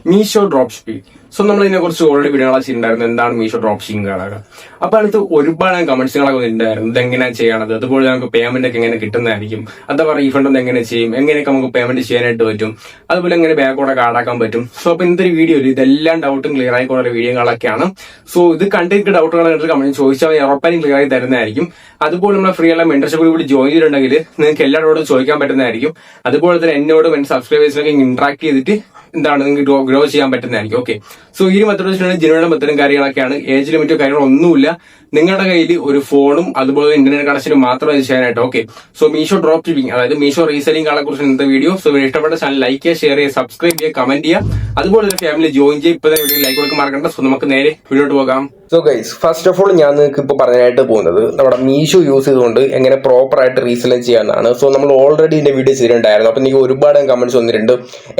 Meesho drop shipping. So നമ്മൾ ഇതിനെക്കുറിച്ച് already വീഡിയോകളെ ചെയ്തിട്ടുണ്ടായിരുന്നു, എന്താണ് മീഷോ ഡ്രോപ്പ് ഷിപ്പിംഗ് കാണുക. അപ്പൊ അതിനകത്ത് ഒരുപാട് കമന്റ്സുകളൊക്കെ ഉണ്ടായിരുന്നു, ഇതെങ്ങനെയാണ് ചെയ്യണത്, അതുപോലെ നമുക്ക് പേയ്മെന്റ് ഒക്കെ എങ്ങനെ കിട്ടുന്നതായിരിക്കും, അഥവാ റീഫണ്ട് ഒന്ന് എങ്ങനെ ചെയ്യും, എങ്ങനെയൊക്കെ നമുക്ക് പേയ്മെന്റ് ചെയ്യാനായിട്ട് പറ്റും, അതുപോലെ എങ്ങനെ ബാക്കോടെ കാർഡാക്കാൻ പറ്റും. സോ അപ്പൊ ഇന്നത്തെ വീഡിയോയിൽ ഇതെല്ലാം ഡൗട്ടും ക്ലിയർ ആയിക്കൊള്ള വീഡിയോകളൊക്കെയാണ്. സോ ഇത് കണ്ടിട്ട് ഡൗട്ടുകൾ കമന്റ് ചോദിച്ചാൽ ഉറപ്പായും ക്ലിയർ ആയി തരുന്നതായിരിക്കും. അതുപോലെ നമ്മളെ ഫ്രീ ഉള്ള മെന്റർഷിപ്പ് കൂടി ജോയിൻ ചെയ്തിട്ടുണ്ടെങ്കിൽ നിങ്ങൾക്ക് എല്ലാവരോടും ചോദിക്കാൻ പറ്റുന്നതായിരിക്കും. അതുപോലെ തന്നെ എന്നോടും എന്റെ സബ്സ്ക്രൈബേഴ്സിനൊക്കെ ഇന്ററാക്ട് ചെയ്തിട്ട് എന്താണ് നിങ്ങൾക്ക് ഗ്രോ ചെയ്യാൻ പറ്റുന്നതായിരിക്കും. ഓക്കെ, സോ ഈ മെത്തേഡ് വെച്ചിട്ടുണ്ടെങ്കിൽ ജനുവയുടെ മെത്തേഡും കാര്യങ്ങളൊക്കെയാണ്. ഏജ് ലിമിറ്റോ കാര്യങ്ങളൊന്നുമില്ല. നിങ്ങളുടെ കയ്യിൽ ഒരു ഫോണും അതുപോലെ ഇന്റർനെറ്റ് കണക്ഷനും മാത്രമേ ചെയ്യാനായിട്ട്. Okay, so Meesho drop shipping അതായത് മീഷോ റീസെല്ലിംഗ് ആളെ കുറിച്ച് ഇന്നത്തെ വീഡിയോ. സോ ഇഷ്ടപ്പെട്ട ചാനൽ ലൈക്ക് ചെയ്യുക, ഷെയർ ചെയ്യുക, സബ്സ്ക്രൈബ് ചെയ്യുക, കമന്റ് ചെയ്യുക, അതുപോലെ തന്നെ ഫാമിലി ജോയിൻ ചെയ്യുക. ഇപ്പൊ വീഡിയോ ലൈക്ക് കൊടുക്കാൻ മറക്കണ്ട. സോ നമുക്ക് നേരെ വീഡിയോട്ട് പോകാം. So guys, first of all ഞാൻ നിങ്ങൾക്ക് ഇപ്പോൾ പറയാനായിട്ട് പോകുന്നത് നമ്മുടെ മീഷോ യൂസ് ചെയ്തുകൊണ്ട് എങ്ങനെ പ്രോപ്പർ ആയിട്ട് റീസെല്ലിംഗ് ചെയ്യാനാണ്. സോ നമ്മൾ ഓൾറെഡി ഇതിന്റെ വീഡിയോ ചെയ്തിട്ടുണ്ടായിരുന്നു. അപ്പോൾ എനിക്ക് ഒരുപാട് കമന്റ്സ് വന്നിട്ടുണ്ട്,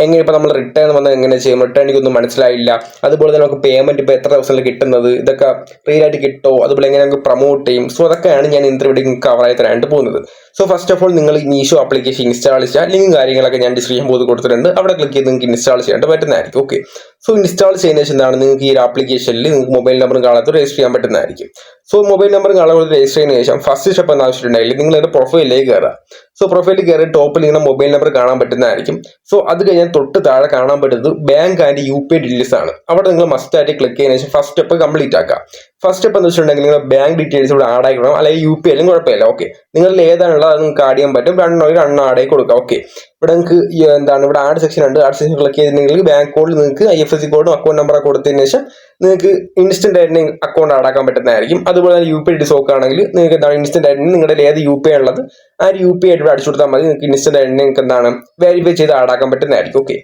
എങ്ങനെ ഇപ്പോൾ നമ്മൾ റിട്ടേൺ വന്നാൽ എങ്ങനെ ചെയ്യും, റിട്ടേൺ എനിക്കൊന്നും മനസ്സിലായില്ല, അതുപോലെ തന്നെ നമുക്ക് പേയ്മെന്റ് ഇപ്പോൾ എത്ര ദിവസത്തിൽ കിട്ടുന്നത്, ഇതൊക്കെ റിയൽ ആയിട്ട് കിട്ടോ, അതുപോലെ എങ്ങനെ നമുക്ക് പ്രൊമോട്ട് ചെയ്യും. സോ അതൊക്കെയാണ് ഞാൻ ഇന്നത്തെ വീഡിയോ നിങ്ങൾക്ക് കവറായി തരാനായിട്ട് പോകുന്നത്. സോ ഫസ്റ്റ് ഓഫ് ഓൾ നിങ്ങൾ ഈ മീഷോ ആപ്ലിക്കേഷൻ ഇൻസ്റ്റാൾ ചെയ്യുക. ലിങ്ക് കാര്യങ്ങളൊക്കെ ഞാൻ ഡിസ്ക്രിപ്ഷൻ ബോക്സിൽ കൊടുത്തിട്ടുണ്ട്, അവിടെ ക്ലിക്ക് ചെയ്ത് നിങ്ങൾക്ക് ഇൻസ്റ്റാൾ ചെയ്യാനായിട്ട് പറ്റുന്നതായിരിക്കും. ഓക്കെ, സോ ഇൻസ്റ്റാൾ ചെയ്യുന്ന ശേഷം എന്താണ് നിങ്ങൾക്ക് ഈ ഒരു ആപ്ലിക്കേഷനിൽ നിങ്ങൾക്ക് മൊബൈൽ നമ്പറും കാണാത്ത രജിസ്റ്റർ ചെയ്യാൻ പറ്റുന്നതായിരിക്കും. സോ മൊബൈൽ നമ്പർ കാണാതെ രജിസ്റ്റർ ചെയ്യുന്ന ശേഷം ഫസ്റ്റ് സ്റ്റെപ്പ് എന്ന് ആവശ്യമുണ്ടെങ്കിൽ നിങ്ങൾ അതിന്റെ പ്രൊഫൈലിലേക്ക് കയറുക. സോ പ്രൊഫൈലിൽ കയറി ടോപ്പിൽ ഇങ്ങനെ മൊബൈൽ നമ്പർ കാണാൻ പറ്റുന്നതായിരിക്കും. സോ അത് കഴിഞ്ഞാൽ തൊട്ട് താഴെ കാണാൻ പറ്റുന്നത് ബാങ്ക് ആൻഡ് UPI ഡീറ്റെയിൽസ് ആണ്. അവിടെ നിങ്ങൾ മസ്റ്റ് ആയിട്ട് ക്ലിക്ക് ചെയ്യുന്ന ശേഷം ഫസ്റ്റ് സ്റ്റെപ്പ് കംപ്ലീറ്റ് ആക്കുക. ഫസ്റ്റ് സ്റ്റെപ്പ് എന്ന് വെച്ചിട്ടുണ്ടെങ്കിൽ നിങ്ങൾ ബാങ്ക് ഡീറ്റെയിൽസ് ഇവിടെ ആഡ് ആക്കണം, അല്ലെങ്കിൽ UPI ആയാലും കുഴപ്പമില്ല. ഓക്കെ, നിങ്ങളിൽ ഏതാണുള്ളത് അത് നിങ്ങൾക്ക് ആഡ് ചെയ്യാൻ പറ്റും. രണ്ടെണ്ണം ആഡ് ആയി കൊടുക്കുക. ഓക്കെ, ഇവിടെ നിങ്ങൾക്ക് എന്താണ് ഇവിടെ ആഡ് സെക്ഷൻ ഉണ്ട്. ആഡ് സെക്ഷൻ ക്ലിക്ക് ചെയ്തിട്ടുണ്ടെങ്കിൽ ബാങ്ക് കോഡിൽ നിങ്ങൾക്ക് IFSC കോഡും അക്കൗണ്ട് നമ്പറൊക്കെ കൊടുത്തതിന് ശേഷം നിങ്ങൾക്ക് ഇൻസ്റ്റന്റ് ആയിട്ട് അക്കൗണ്ട് ആഡാക്കാൻ പറ്റുന്നതായിരിക്കും. അതുപോലെ തന്നെ UPI ഡിസോക്ക് ആണെങ്കിൽ നിങ്ങൾക്ക് എന്താണ് ഇൻസ്റ്റന്റ് ആയിട്ട് നിങ്ങളുടെ ഏത് UPI ഉള്ളത് ആ ഒരു UPI ആയിട്ട് അടിച്ചു കൊടുത്താൽ മതി. നിങ്ങൾക്ക് ഇൻസ്റ്റന്റ് ആയിട്ട് നിങ്ങൾക്ക് എന്താണ് വെരിഫൈ ചെയ്ത് ആഡാക്കാൻ പറ്റുന്നതായിരിക്കും. ഓക്കെ,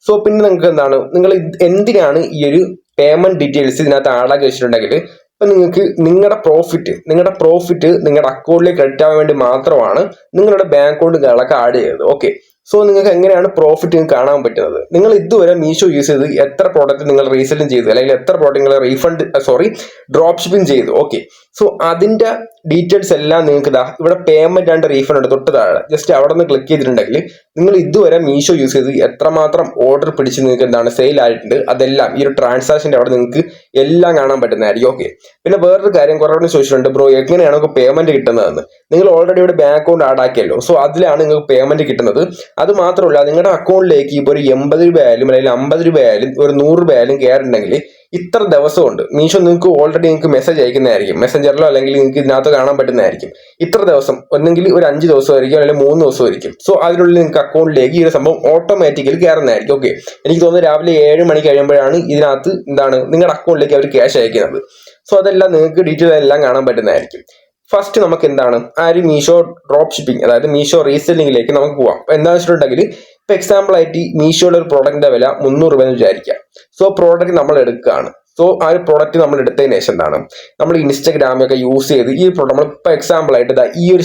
സോ പിന്നെ നിങ്ങൾക്ക് എന്താണ് നിങ്ങൾ എന്തിനാണ് ഈ ഒരു പേയ്മെന്റ് ഡീറ്റെയിൽസ് ഇതിനകത്ത് ആഡാക്കി വെച്ചിട്ടുണ്ടെങ്കിൽ ഇപ്പൊ നിങ്ങൾക്ക് നിങ്ങളുടെ പ്രോഫിറ്റ് നിങ്ങളുടെ അക്കൗണ്ടിലേക്ക് ക്രെഡിറ്റ് ആവാൻ വേണ്ടി മാത്രമാണ് നിങ്ങളുടെ ബാങ്ക് അക്കൗണ്ടുകളൊക്കെ ആഡ് ചെയ്തത്. ഓക്കെ, സോ നിങ്ങൾക്ക് എങ്ങനെയാണ് പ്രോഫിറ്റ് കാണാൻ പറ്റുന്നത്. നിങ്ങൾ ഇതുവരെ മീഷോ യൂസ് ചെയ്ത് എത്ര പ്രോഡക്റ്റ് നിങ്ങൾ റീസെല്ലിംഗ് ചെയ്തു, അല്ലെങ്കിൽ എത്ര പ്രോഡക്റ്റ് നിങ്ങൾ ഡ്രോപ്പ് ഷിപ്പിംഗ് ചെയ്തു. ഓക്കെ, സോ അതിന്റെ ഡീറ്റെയിൽസ് എല്ലാം നിങ്ങൾക്ക് ഇവിടെ പേയ്മെന്റ് ആൻഡ് റീഫണ്ട് ഉണ്ട് തൊട്ട് താഴെ. ജസ്റ്റ് അവിടെ നിന്ന് ക്ലിക്ക് ചെയ്തിട്ടുണ്ടെങ്കിൽ നിങ്ങൾ ഇതുവരെ മീഷോ യൂസ് ചെയ്ത് എത്രമാത്രം ഓർഡർ പിടിച്ച് നിങ്ങൾക്ക് എന്താണ് സെയിൽ ആയിട്ടുണ്ട് അതെല്ലാം ഈ ഒരു ട്രാൻസാക്ഷന്റെ അവിടെ നിങ്ങൾക്ക് എല്ലാം കാണാൻ പറ്റുന്നതായിരിക്കും. ഓക്കെ, പിന്നെ വേറൊരു കാര്യം കുറേ ചോദിച്ചിട്ടുണ്ട്, ബ്രോ എങ്ങനെയാണ് നമുക്ക് പേയ്മെന്റ് കിട്ടുന്നതെന്ന്. നിങ്ങൾ ഓൾറെഡി ഇവിടെ ബാങ്ക് അക്കൗണ്ട് ആഡ് ആക്കിയല്ലോ, സോ അതിലാണ് നിങ്ങൾക്ക് പേയ്മെന്റ് കിട്ടുന്നത്. അത് മാത്രമല്ല നിങ്ങളുടെ അക്കൗണ്ടിലേക്ക് ഇപ്പോൾ ഒരു 80 രൂപ ആയാലും അല്ലെങ്കിൽ 50 രൂപ ആയാലും ഒരു 100 രൂപ ആയാലും കയറുന്നുണ്ടെങ്കിൽ ഇത്ര ദിവസമുണ്ട് മീഷോ നിങ്ങൾക്ക് ഓൾറെഡി നിങ്ങൾക്ക് മെസ്സേജ് അയക്കുന്നതായിരിക്കും. മെസ്സഞ്ചറിലോ അല്ലെങ്കിൽ നിങ്ങൾക്ക് ഇതിനകത്ത് കാണാൻ പറ്റുന്നതായിരിക്കും. ഇത്ര ദിവസം ഒന്നെങ്കിൽ ഒരു 5 ദിവസമായിരിക്കും അല്ലെങ്കിൽ 3 ദിവസമായിരിക്കും. സോ അതിനുള്ളിൽ നിങ്ങൾക്ക് അക്കൗണ്ടിലേക്ക് ഈ ഒരു സംഭവം ഓട്ടോമാറ്റിക്കലി കയറുന്നതായിരിക്കും. ഓക്കെ, എനിക്ക് തോന്നുന്നു രാവിലെ 7 മണി കഴിയുമ്പോഴാണ് ഇതിനകത്ത് എന്താണ് നിങ്ങളുടെ അക്കൗണ്ടിലേക്ക് അവർ ക്യാഷ് അയക്കുന്നത്. സോ അതെല്ലാം നിങ്ങൾക്ക് ഡീറ്റെയിൽ എല്ലാം കാണാൻ പറ്റുന്നതായിരിക്കും. ഫസ്റ്റ് നമുക്ക് എന്താണ് ആ ഒരു മീഷോ ഡ്രോപ്പ് ഷിപ്പിംഗ് അതായത് മീഷോ റീസെല്ലിംഗിലേക്ക് നമുക്ക് പോവാം. എന്താണെന്ന് വെച്ചിട്ടുണ്ടെങ്കിൽ ഇപ്പൊ എക്സാമ്പിൾ ആയിട്ട് മീഷോയുടെ ഒരു പ്രോഡക്റ്റിന്റെ വില 300 രൂപ എന്ന് വിചാരിക്കാം. സോ പ്രോഡക്റ്റ് നമ്മൾ എടുക്കുകയാണ്. സോ ആ ഒരു പ്രോഡക്റ്റ് നമ്മൾ എടുത്തതിന് ശേഷം എന്താണ് നമ്മൾ ഇൻസ്റ്റാഗ്രാമൊക്കെ യൂസ് ചെയ്ത് ഈ പ്രോഡക്റ്റ് നമ്മൾ ഇപ്പൊ എക്സാമ്പിൾ ആയിട്ട് ഈ ഒരു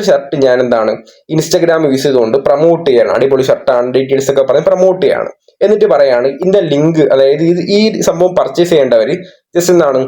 ഷർട്ട് ഞാൻ എന്താണ് ഇൻസ്റ്റാഗ്രാം യൂസ് ചെയ്തുകൊണ്ട് പ്രൊമോട്ട് ചെയ്യാണ്. അടിപൊളി ഷർട്ടാണ്, ഡീറ്റെയിൽസ് ഒക്കെ പറഞ്ഞ് പ്രൊമോട്ട് ചെയ്യാണ്. എന്നിട്ട് പറയാണ് ഇതിന്റെ ലിങ്ക് അതായത് ഈ സംഭവം പർച്ചേസ് ചെയ്യേണ്ടവർ ജസ്റ്റ് എന്താണ്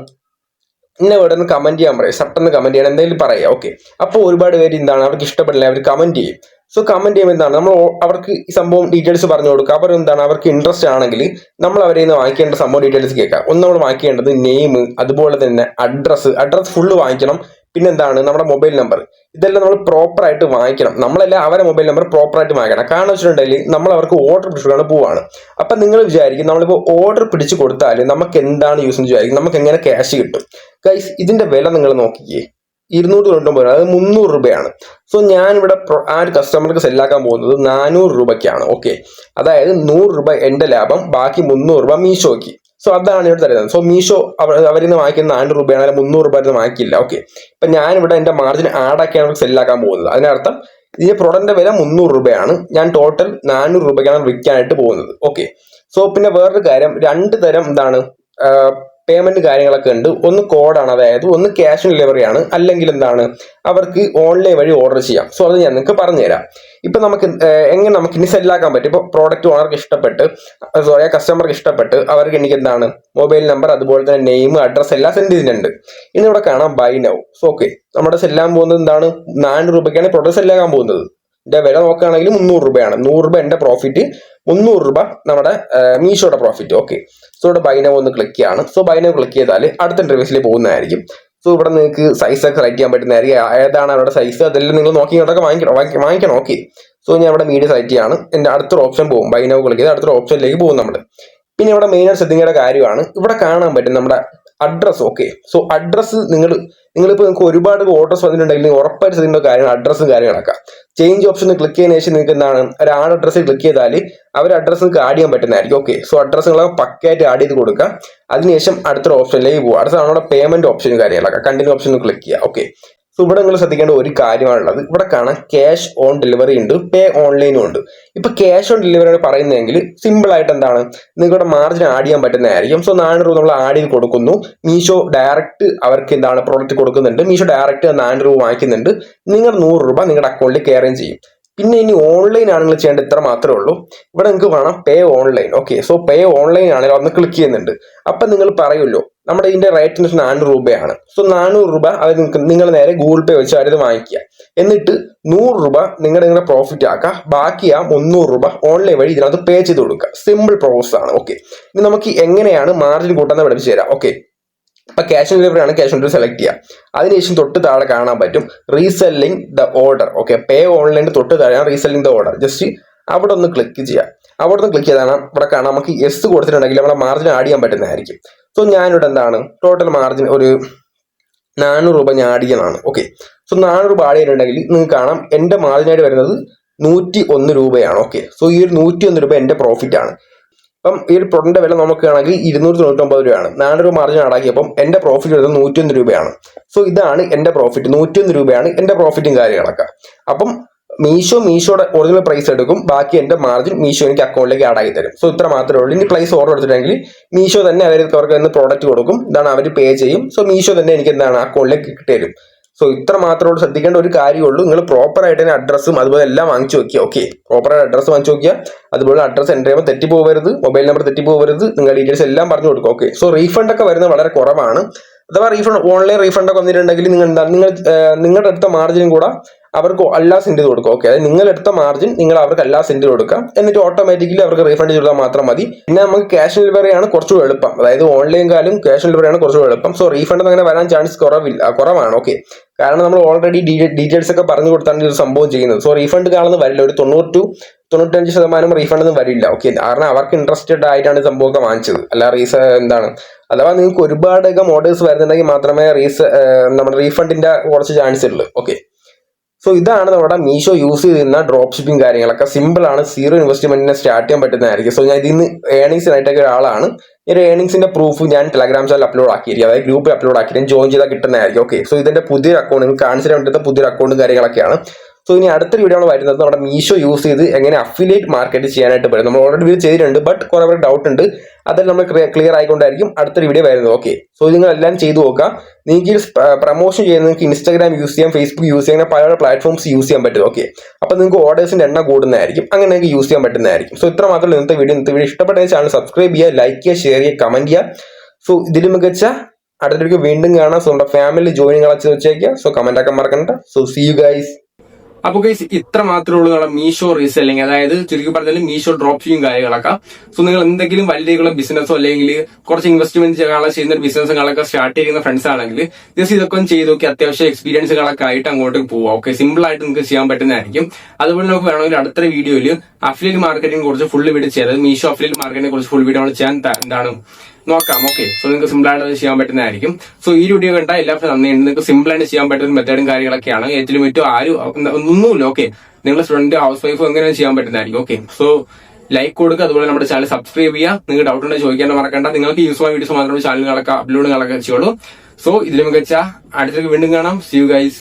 ഇന്ന ഇവിടെ നിന്ന് കമന്റ് ചെയ്യാൻ പറയും, ഷർട്ടെന്ന് കമന്റ് ചെയ്യണം എന്തെങ്കിലും പറയാം. ഓക്കെ, അപ്പോൾ ഒരുപാട് പേര് എന്താണ് അവർക്ക് ഇഷ്ടപ്പെടില്ല, അവർ കമന്റ് ചെയ്യും. സോ കമന്റ് ചെയ്യുമ്പോൾ എന്താണ് നമ്മൾ അവർക്ക് ഈ സംഭവം ഡീറ്റെയിൽസ് പറഞ്ഞു കൊടുക്കുക. അവർ എന്താണ് അവർക്ക് ഇൻട്രസ്റ്റ് ആണെങ്കിൽ നമ്മൾ അവരെ നിന്ന് വാങ്ങിക്കേണ്ട സംഭവം ഡീറ്റെയിൽസ് കേൾക്കാം. ഒന്ന് നമ്മൾ വാങ്ങിക്കേണ്ടത് നെയിം, അതുപോലെ തന്നെ അഡ്രസ് ഫുള്ള് വാങ്ങിക്കണം. പിന്നെന്താണ് നമ്മുടെ മൊബൈൽ നമ്പർ, ഇതെല്ലാം നമ്മൾ പ്രോപ്പർ ആയിട്ട് വാങ്ങിക്കണം. നമ്മളെല്ലാം അവരെ മൊബൈൽ നമ്പർ പ്രോപ്പർ ആയിട്ട് വാങ്ങിക്കണം. കാരണം വെച്ചിട്ടുണ്ടെങ്കിൽ നമ്മൾ അവർക്ക് ഓർഡർ പിടിച്ചുകൊണ്ട് പോവാണ്. അപ്പം നിങ്ങൾ വിചാരിക്കും നമ്മളിപ്പോൾ ഓർഡർ പിടിച്ചു കൊടുത്താൽ നമുക്ക് എന്താണ് യൂസ് എന്ന് വിചാരിക്കും, നമുക്ക് എങ്ങനെ ക്യാഷ് കിട്ടും. ഗൈസ്, ഇതിന്റെ വില നിങ്ങൾ നോക്കിക്കേ, 299, അതായത് 300 രൂപയാണ്. സോ ഞാനിവിടെ ആ ഒരു കസ്റ്റമർക്ക് സെല്ലാക്കാൻ പോകുന്നത് 400 രൂപയ്ക്കാണ്. ഓക്കെ, അതായത് 100 രൂപ എന്റെ ലാഭം, ബാക്കി 300 രൂപ മീഷോയ്ക്ക്. സോ അതാണ് ഇവിടെ തരുന്നത്. സോ മീഷോ അവരിൽ നിന്ന് വാങ്ങിക്കുന്ന 400 രൂപയാണ്, അല്ലെങ്കിൽ 300 രൂപ വാങ്ങിക്കില്ല. ഓക്കെ, ഇപ്പൊ ഞാനിവിടെ എന്റെ മാർജിൻ ആഡാക്കിയാണ് അവർക്ക് സെല്ലാക്കാൻ പോകുന്നത്. അതിനർത്ഥം ഇതിന്റെ പ്രൊഡക്റ്റിന്റെ വില 300 രൂപയാണ്, ഞാൻ ടോട്ടൽ 400 രൂപയ്ക്കാണ് വിൽക്കാനായിട്ട് പോകുന്നത്. ഓക്കെ, സോ പിന്നെ വേറൊരു കാര്യം, 2 തരം എന്താണ് പേയ്മെന്റ് കാര്യങ്ങളൊക്കെ ഉണ്ട്. ഒന്ന് കോഡാണ്, അതായത് ഒന്ന് ക്യാഷ് ഓൺ ഡെലിവറി ആണ്, അല്ലെങ്കിൽ എന്താണ് അവർക്ക് ഓൺലൈൻ വഴി ഓർഡർ ചെയ്യാം. സോ അത് ഞാൻ നിങ്ങൾക്ക് പറഞ്ഞുതരാം. ഇപ്പൊ നമുക്ക് എങ്ങനെ നമുക്ക് ഇനി സെല്ലാക്കാൻ പറ്റും. ഇപ്പൊ പ്രോഡക്റ്റ് ഓണർക്ക് ഇഷ്ടപ്പെട്ട് കസ്റ്റമർക്ക് ഇഷ്ടപ്പെട്ട് അവർക്ക് എനിക്ക് എന്താണ് മൊബൈൽ നമ്പർ അതുപോലെ തന്നെ നെയിം അഡ്രസ് എല്ലാം സെൻഡ് ചെയ്തിട്ടുണ്ട്. ഇനി ഇവിടെ കാണാം ബൈ നൗ. സോ ഓക്കെ, നമ്മുടെ സെല്ലാൻ പോകുന്നത് എന്താണ് 400 രൂപയ്ക്കാണ് പ്രോഡക്റ്റ് സെല്ലാക്കാൻ പോകുന്നത്. എന്റെ വില നോക്കുകയാണെങ്കിൽ 300 രൂപയാണ്. 100 രൂപ എന്റെ പ്രോഫിറ്റ്, 300 രൂപ നമ്മുടെ മീഷോയുടെ പ്രോഫിറ്റ്. ഓക്കെ, സോ ഇവിടെ ബൈ നൗ ഒന്ന് ക്ലിക്ക് ചെയ്യാണ്. സോ ബൈ നൗ ക്ലിക്ക് ചെയ്താൽ അടുത്ത ഇന്റർവ്യൂസിലേക്ക് പോകുന്നതായിരിക്കും. സോ ഇവിടെ നിങ്ങൾക്ക് സൈസ് ഒക്കെ സെലക്ട് ചെയ്യാൻ പറ്റുന്നതായിരിക്കും. ഏതാണ് അവരുടെ സൈസ് അതെല്ലാം നിങ്ങൾ നോക്കി ഇങ്ങോട്ടൊക്കെ വാങ്ങിക്കണം. ഓക്കെ, സോ ഞാൻ ഇവിടെ മീഡിയ സെലക്ട് ചെയ്യാണ്. എൻ്റെ അടുത്തൊരു ഓപ്ഷൻ പോകും, ബൈ നൗ ക്ലിക്ക് ചെയ്ത് അടുത്തൊരു ഓപ്ഷനിലേക്ക് പോകും നമ്മൾ. പിന്നെ ഇവിടെ മെയിനായിട്ട് ശ്രദ്ധിക്കേണ്ട കാര്യമാണ് ഇവിടെ കാണാൻ പറ്റും നമ്മുടെ അഡ്രസ്സ്. ഓക്കെ, സോ അഡ്രസ്സ് നിങ്ങളിപ്പോൾ നിങ്ങൾക്ക് ഒരുപാട് ഓർഡേഴ്സ് വന്നിട്ടുണ്ടെങ്കിൽ ഉറപ്പായിട്ട് ശ്രദ്ധിക്കേണ്ട കാര്യമാണ് അഡ്രസ്സും കാര്യങ്ങളൊക്കെ. ചേഞ്ച് ഓപ്ഷൻ ക്ലിക്ക് ചെയ്തതിനു ശേഷം നിങ്ങൾക്ക് എന്താണ് ഒരാളുടെ അഡ്രസ്സിൽ ക്ലിക്ക് ചെയ്താൽ അവർ അഡ്രസ്സ് നിങ്ങൾക്ക് ആഡ് ചെയ്യാൻ പറ്റുന്നതായിരിക്കും. ഓക്കെ, സോ അഡ്രസ്സുകളൊക്കെ പക്കയായിട്ട് ആഡ് ചെയ്ത് കൊടുക്കുക. അതിനുശേഷം അടുത്തൊരു ഓപ്ഷനിലേക്ക് പോകുക. അടുത്താണ് നമ്മുടെ പേയ്മെന്റ് ഓപ്ഷനും കാര്യങ്ങളൊക്കെ. കണ്ടിന്യൂ ഓപ്ഷൻ ക്ലിക്ക് ചെയ്യുക. ഓക്കെ, സോ ഇവിടെ നിങ്ങൾ ശ്രദ്ധിക്കേണ്ട ഒരു കാര്യമാണുള്ളത്, ഇവിടെ കാണാൻ ക്യാഷ് ഓൺ ഡെലിവറി ഉണ്ട്, പേ ഓൺലൈനും ഉണ്ട്. ഇപ്പൊ ക്യാഷ് ഓൺ ഡെലിവറി പറയുന്നതെങ്കിൽ സിമ്പിൾ ആയിട്ട് എന്താണ് നിങ്ങളുടെ മാർജിൻ ആഡ് ചെയ്യാൻ പറ്റുന്നതായിരിക്കും. സോ 400 രൂപ നമ്മൾ ആഡ് ചെയ്ത് കൊടുക്കുന്നു. മീഷോ ഡയറക്റ്റ് അവർക്ക് എന്താണ് പ്രോഡക്റ്റ് കൊടുക്കുന്നുണ്ട്. മീഷോ ഡയറക്റ്റ് 400 രൂപ വാങ്ങിക്കുന്നുണ്ട്. നിങ്ങൾ 100 രൂപ നിങ്ങളുടെ അക്കൗണ്ടിൽ കയറുകയും ചെയ്യും. പിന്നെ ഇനി ഓൺലൈൻ ആണ് നിങ്ങൾ ചെയ്യേണ്ടത്, ഇത്ര മാത്രമേ ഉള്ളൂ. ഇവിടെ നിങ്ങൾക്ക് വേണം പേ ഓൺലൈൻ. ഓക്കെ, സോ പേ ഓൺലൈൻ ആണെങ്കിൽ ഒന്ന് ക്ലിക്ക് ചെയ്യുന്നുണ്ട്. അപ്പൊ നിങ്ങൾ പറയുമല്ലോ നമ്മുടെ ഇതിന്റെ റേറ്റ് 400 രൂപയാണ്. സോ 400 രൂപ അവർ നിങ്ങൾ നേരെ ഗൂഗിൾ പേ വെച്ച് അവരത് വാങ്ങിക്കുക. എന്നിട്ട് 100 രൂപ നിങ്ങളുടെ പ്രോഫിറ്റ് ആക്കുക. ബാക്കി ആ 300 രൂപ ഓൺലൈൻ വഴി ഇതിനകത്ത് പേ ചെയ്ത് കൊടുക്കുക. സിമ്പിൾ പ്രോസസ് ആണ്. ഓക്കെ, ഇനി നമുക്ക് എങ്ങനെയാണ് മാർജിൻ കൂട്ടുന്നത് പഠിപ്പിച്ചു തരാം. ഓക്കെ, അപ്പൊ ക്യാഷ് ഓൺ ഡെലിവറി ആണ്, ക്യാഷ് ഓൺ ഡെലിവറി സെലക്ട് ചെയ്യുക. അതിനുശേഷം തൊട്ട് താഴെ കാണാൻ പറ്റും റീസെല്ലിംഗ് ദ ഓർഡർ. ഓക്കെ, പേ ഓൺലൈനിന്റെ തൊട്ട് താഴെ റീസെല്ലിംഗ് ദ ഓർഡർ. ജസ്റ്റ് അവിടെ ഒന്ന് ക്ലിക്ക് ചെയ്യുക. അവിടെ നിന്ന് ക്ലിക്ക് ചെയ്താണ് ഇവിടെ കാണാം നമുക്ക് യെസ് കൊടുത്തിട്ടുണ്ടെങ്കിൽ നമ്മുടെ മാർജിൻ ആഡ് ചെയ്യാൻ പറ്റുന്നതായിരിക്കും. സോ ഞാനിവിടെ എന്താണ് ടോട്ടൽ മാർജിൻ ഒരു 400 രൂപ ഞാൻ ആഡ് ചെയ്യുന്നതാണ്. ഓക്കെ, സോ 400 രൂപ ആഡ് ചെയ്തിട്ടുണ്ടെങ്കിൽ നിങ്ങൾക്ക് കാണാം എന്റെ മാർജിനായിട്ട് വരുന്നത് 101 രൂപയാണ്. ഓക്കെ, സോ ഈ ഒരു 101 രൂപ എന്റെ പ്രോഫിറ്റ് ആണ്. അപ്പം ഈ ഒരു പ്രൊഡക്റ്റിന്റെ വില നമുക്കാണെങ്കിൽ 299 രൂപയാണ്. 400 രൂപ മാർജിൻ ആടാക്കിയപ്പം എന്റെ പ്രോഫിറ്റ് വരുന്നത് 101 രൂപയാണ്. സോ ഇതാണ് എന്റെ പ്രോഫിറ്റ്, 101 രൂപയാണ് എന്റെ പ്രോഫിറ്റും കാര്യങ്ങളൊക്കെ. അപ്പം മീഷോയുടെ ഒറിജിനൽ പ്രൈസ് എടുക്കും, ബാക്കി എന്റെ മാർജിൻ മീഷോ എനിക്ക് അക്കൗണ്ടിലേക്ക് ആഡ് ആക്കി തരും. സോ ഇത്ര മാത്രമേ ഉള്ളൂ. ഇനി പ്ലേസ് ഓർഡർ എടുത്തിട്ടുണ്ടെങ്കിൽ മീഷോ തന്നെ അവർക്ക് പ്രോഡക്റ്റ് കൊടുക്കും, ഇതാണ് അവർ പേ ചെയ്യും. സോ മീഷോ തന്നെ എനിക്ക് എന്താണ് അക്കൗണ്ടിലേക്ക് കിട്ടും. സോ ഇത്ര മാത്രമേ ശ്രദ്ധിക്കേണ്ട ഒരു കാര്യമുള്ളൂ. നിങ്ങൾ പ്രോപ്പർ ആയിട്ട് തന്നെ അഡ്രസ്സും അതുപോലെ എല്ലാം വാങ്ങിച്ചു വെക്കുക. ഓക്കെ, പ്രോപ്പറായിട്ട് അഡ്രസ്സ് വാങ്ങിച്ചു വെക്കുക. അതുപോലെ അഡ്രസ്സ് എൻ്റർ ചെയ്യുമ്പോൾ തെറ്റിപ്പോകരുത്, മൊബൈൽ നമ്പർ തെറ്റിപ്പോകരുത്, നിങ്ങളുടെ ഡീറ്റെയിൽസ് എല്ലാം പറഞ്ഞു കൊടുക്കുക. ഓക്കെ, സോ റീഫണ്ട് ഒക്കെ വരുന്നത് വളരെ കുറവാണ്. അഥവാ ഓൺലൈൻ റീഫണ്ട് ഒക്കെ വന്നിട്ടുണ്ടെങ്കിൽ നിങ്ങളുടെ അടുത്ത മാർജിനും കൂടെ അവർക്ക് എല്ലാം സെൻഡ് ചെയ്ത് കൊടുക്കുക. ഓക്കെ, അതായത് നിങ്ങൾ എടുത്ത മാർജിൻ നിങ്ങൾ അവർക്ക് എല്ലാം സെൻഡ് ചെയ്ത് കൊടുക്കാം. എന്നിട്ട് ഓട്ടോമാറ്റിക്കലി അവർക്ക് റീഫണ്ട് ചെയ്താൽ മാത്രം മതി. പിന്നെ നമുക്ക് ക്യാഷ് ഓൺ ഡെലിവറി ആണ് കുറച്ചുകൂടി എളുപ്പം. അതായത് ഓൺലൈൻ കാലും ക്യാഷ് ഓൺ ഡെലിവറി ആണ് കുറച്ചുകൂടി എളുപ്പം. സോ റീഫണ്ട് അങ്ങനെ വരാൻ ചാൻസ് കുറവാണ്. ഓക്കെ, കാരണം നമ്മൾ ഓൾറെഡി ഡീറ്റെയിൽസ് ഒക്കെ പറഞ്ഞു കൊടുത്താണ് ഒരു സംഭവം ചെയ്യുന്നത്. സോ റീഫണ്ട് കാണുന്നത് വരില്ല, ഒരു 90 to 95% റീഫണ്ട് ഒന്നും വരില്ല. ഓക്കെ, കാരണം അവർക്ക് ഇൻട്രസ്റ്റഡ് ആയിട്ടാണ് സംഭവമൊക്കെ വാങ്ങിച്ചത്. അല്ല എന്താണ് അഥവാ നിങ്ങൾക്ക് ഒരുപാടധികം ഓർഡേഴ്സ് വരുന്നുണ്ടെങ്കിൽ മാത്രമേ നമ്മുടെ റീഫണ്ടിന്റെ കുറച്ച് ചാൻസ് ഉള്ളൂ. ഓക്കെ, സോ ഇതാണ് നമ്മുടെ മീഷോ യൂസ് ചെയ്യുന്ന ഡ്രോപ്പ് ഷിപ്പിംഗ് കാര്യങ്ങളൊക്കെ. സിമ്പിൾ ആണ്, 0 ഇൻവെസ്റ്റ്മെന്റിനെ സ്റ്റാർട്ട് ചെയ്യാൻ പറ്റുന്നതായിരിക്കും. സോ ഞാൻ ഇതിന് ഏണിങ്സിനായിട്ടൊക്കെ ഒരാളാണ്. ഈ ഏണിങ്സിന്റെ പ്രൂഫ് ഞാൻ ടെലഗ്രാം ചാനൽ അപ്ലോഡ് ആക്കിയിരിക്കും, അതായത് ഗ്രൂപ്പിൽ അപ്ലോഡ് ആക്കിയിട്ട് ജോയിൻ ചെയ്താൽ കിട്ടുന്നതായിരിക്കും. ഓക്കെ, സോ ഇതിന്റെ പുതിയൊരു അക്കൗണ്ട് നിങ്ങൾക്ക് കാണിച്ചിട്ട് വേണ്ടിയിട്ട് പുതിയൊരു അക്കൗണ്ടും കാര്യങ്ങളൊക്കെയാണ്. സോ ഇനി അടുത്തൊരു വീഡിയോ ആണ് വരുന്നത് നമ്മുടെ മീഷോ യൂസ് ചെയ്ത് എങ്ങനെ അഫിലിയേറ്റ് മാർക്കറ്റ് ചെയ്യാനായിട്ട് പറ്റും. നമ്മൾ ഓൾറെഡി വീഡിയോ ചെയ്തിട്ടുണ്ട്, ബട്ട് കുറെ പേര് ഡൗട്ട് ഉണ്ട്. അതെല്ലാം നമ്മൾ ക്ലിയർ ആയിക്കൊണ്ടായിരിക്കും അടുത്തൊരു വീഡിയോ വരുന്നത്. ഓക്കെ, സോ നിങ്ങൾ എല്ലാം ചെയ്തു നോക്കുക. നിങ്ങൾക്ക് പ്രൊമോഷൻ ചെയ്യുന്നത് നിങ്ങൾക്ക് ഇൻസ്റ്റാഗ്രാം യൂസ് ചെയ്യാം, ഫേസ്ബുക്ക് യൂസ് ചെയ്യാം, പല പ്ലാറ്റ്ഫോംസ് യൂസ് ചെയ്യാൻ പറ്റും. ഓക്കെ, അപ്പോൾ നിങ്ങൾക്ക് ഓർഡേഴ്സിന്റെ എണ്ണം കൂടുന്നതായിരിക്കും, അങ്ങനെ നിങ്ങൾക്ക് യൂസ് ചെയ്യാൻ പറ്റുന്നതായിരിക്കും. സോ ഇത്ര മാത്രമല്ല ഇന്നത്തെ വീഡിയോ ഇഷ്ടപ്പെട്ട ചാനൽ സബ്സ്ക്രൈബ് ചെയ്യുക, ലൈക്ക് ചെയ്യുക, ഷെയർ ചെയ്യുക, കമന്റ് ചെയ്യുക. സോ ഇതിൽ മികച്ച അടുത്ത വീഡിയോ വീണ്ടും കാണാം. സോ നമ്മുടെ ഫാമിലി ജോയിനിങ് വെച്ചേക്കുക. സോ കമന്റ് ആക്കാൻ മറക്കണ്ട. So see you guys. അപ്പൊ ഗൈസ് ഇത്ര മാത്രമേ ഉള്ളൂ നമ്മുടെ മീഷോ റീസെല്ലിംഗ്, അതായത് ചുരുക്കി പറഞ്ഞാൽ മീഷോ ഡ്രോപ്പ് ഷിപ്പിംഗ് കാര്യങ്ങളൊക്കെ. സോ നിങ്ങൾ എന്തെങ്കിലും വലിയ ബിസിനസ്സോ അല്ലെങ്കിൽ കുറച്ച് ഇൻവെസ്റ്റ്മെന്റ് ചെയ്യുന്ന ബിസിനസ്സുകളൊക്കെ സ്റ്റാർട്ട് ചെയ്യുന്ന ഫ്രണ്ട്സ് ആണെങ്കിൽ ജസ്റ്റ് ഇതൊക്കെ ഒന്ന് ചെയ്ത് നോക്കി അത്യാവശ്യം എക്സ്പീരിയൻസുകളൊക്കെ ആയിട്ട് അങ്ങോട്ട് പോവാം. ഓക്കെ, സിമ്പിൾ ആയിട്ട് നിങ്ങൾക്ക് ചെയ്യാൻ പറ്റുന്നതായിരിക്കും. അതുപോലെ നമുക്ക് വേണമെങ്കിൽ അടുത്ത വീഡിയോയിൽ അഫിലിയേറ്റ് മാർക്കറ്റിംഗ് കുറിച്ച് ഫുൾ വീഡിയോ ചെയ്യാം, അതായത് മീഷോ അഫിലിയേറ്റ് മാർക്കറ്റിനെ കുറിച്ച് ഫുൾ വീഡിയോ നമ്മൾ ചെയ്യാൻ നോക്കാം. ഓക്കെ, സോ നിങ്ങൾക്ക് സിമ്പിൾ ആയിട്ട് അത് ചെയ്യാൻ പറ്റുന്നതായിരിക്കും. സോ ഈ വീഡിയോ കണ്ടാൽ എല്ലാവർക്കും നന്ദിയുണ്ട്. നിങ്ങൾക്ക് സിമ്പിൾ ആയിട്ട് ചെയ്യാൻ പറ്റുന്ന മെത്തേഡും കാര്യങ്ങളൊക്കെയാണ്. ഏറ്റവും ഒന്നുമില്ല. ഓക്കെ, നിങ്ങൾ സ്റ്റുഡന്റ് ഹൗസ് വൈഫ് എങ്ങനെ ചെയ്യാൻ പറ്റുന്നതായിരിക്കും. ഓക്കെ, സോ ലൈക്ക് കൊടുക്കുക, അതുപോലെ നമ്മുടെ ചാനൽ സബ്സ്ക്രൈബ് ചെയ്യുക. നിങ്ങൾക്ക് ഡൗട്ട് ഉണ്ടെങ്കിൽ ചോദിക്കാൻ മറക്കണ്ട. നിങ്ങൾക്ക് യൂസ്ഫുൾ വീഡിയോസ് മാത്രമേ ചാനലുകളൊക്കെ അപ്ലോഡുകളൊക്കെ ചെയ്യുള്ളൂ. സോ ഇതിൽ മികച്ച അടുത്തേക്ക് വീണ്ടും കാണാം. See you guys.